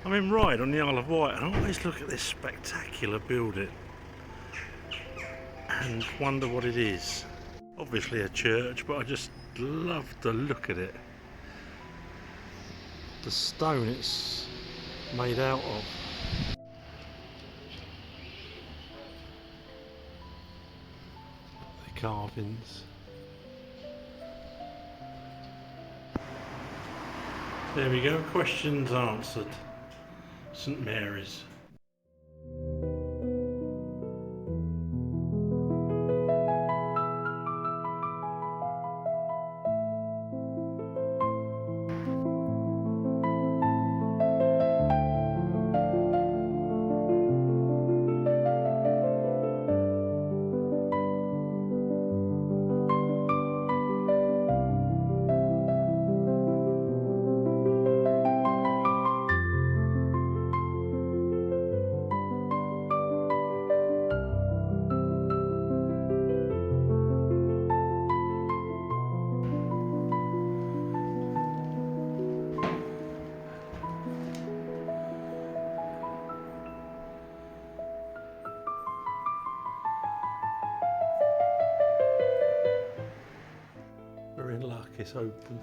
I'm in Ryde on the Isle of Wight, and I always look at this spectacular building and wonder what it is. Obviously a church, but I just love the look at it. The stone it's made out of. The carvings. There we go, questions answered. St. Mary's. We're in luck, it's open.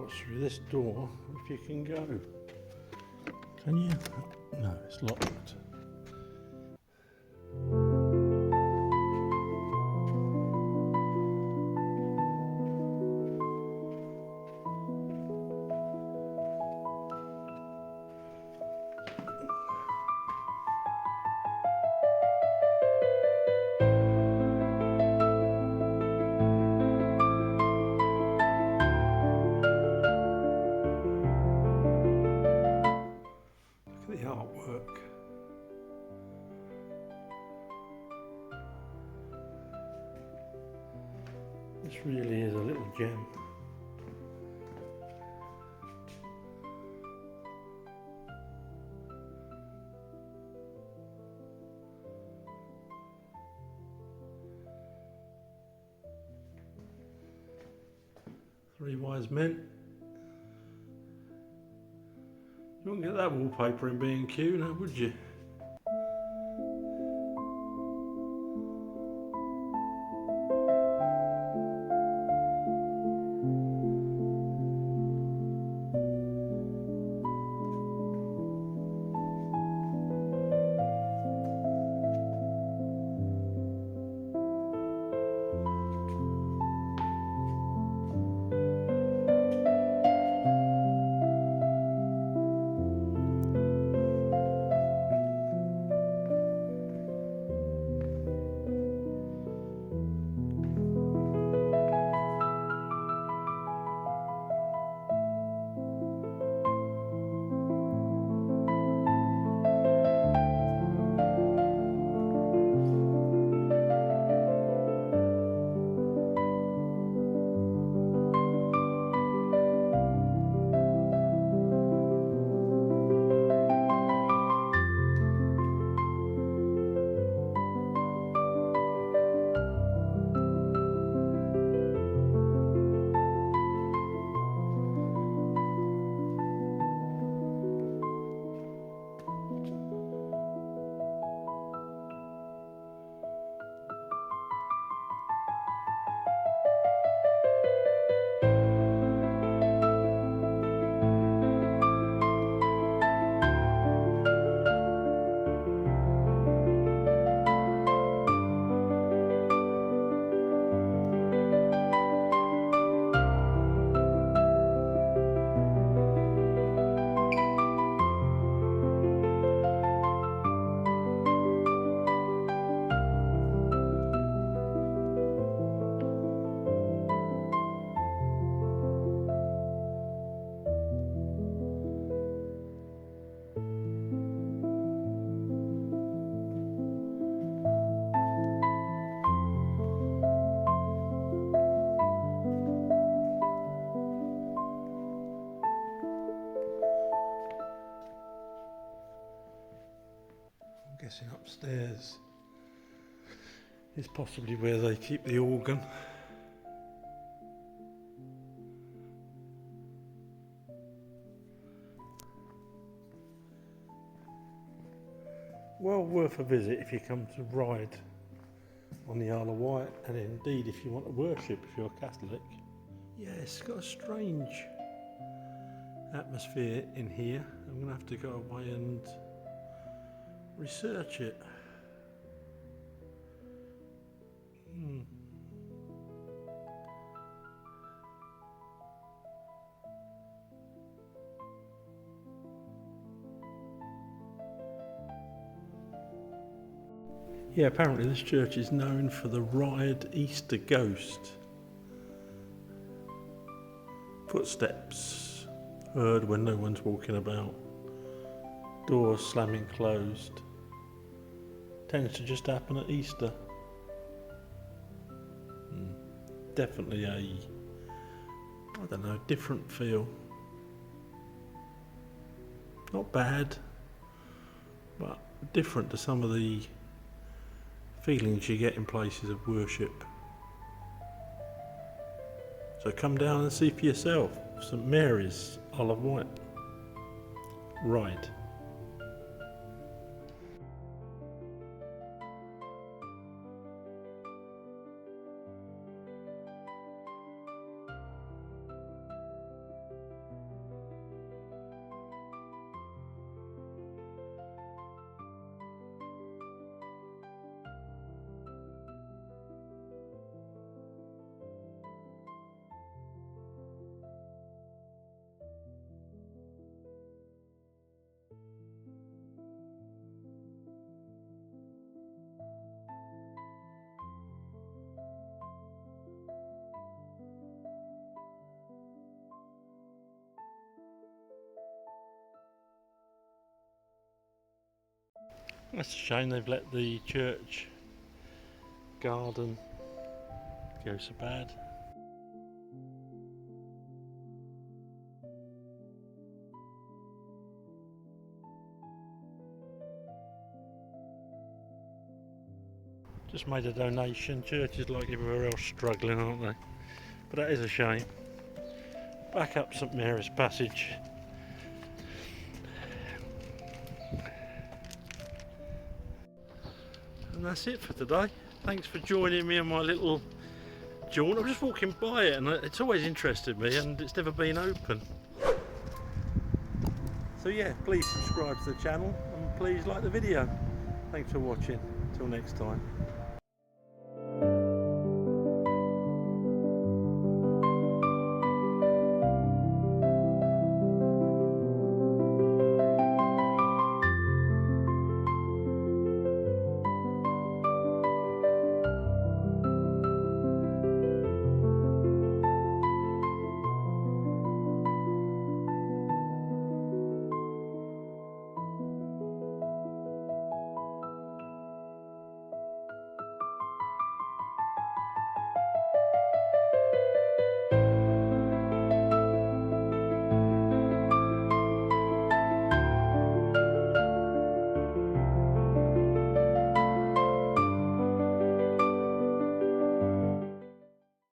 what's through this door, if you can go. Can you? No, it's locked. Look at the artwork. This really is a little gem. Three wise men. You wouldn't get that wallpaper in B&Q now, would you? Guessing upstairs is possibly where they keep the organ. Well worth a visit if you come to Ryde on the Isle of Wight, and indeed if you want to worship if you're a Catholic. Yeah, it's got a strange atmosphere in here. I'm going to have to go away and research it. Yeah, apparently this church is known for the Ryde Easter ghost. Footsteps heard when no one's walking about. Doors slamming closed. Tends to just happen at Easter. Definitely a, I don't know, different feel. Not bad, but different to some of the feelings you get in places of worship. So come down and see for yourself. St.Mary's, Isle of Wight, Ryde. That's a shame they've let the church garden go so bad. Just made a donation. Churches like everywhere else struggling, aren't they? But that is a shame. Back up St. Mary's Passage. And that's it for today. Thanks for joining me on my little jaunt. I'm just walking by it and it's always interested me, and it's never been open. So yeah, please subscribe to the channel and please like the video. Thanks for watching. Till next time.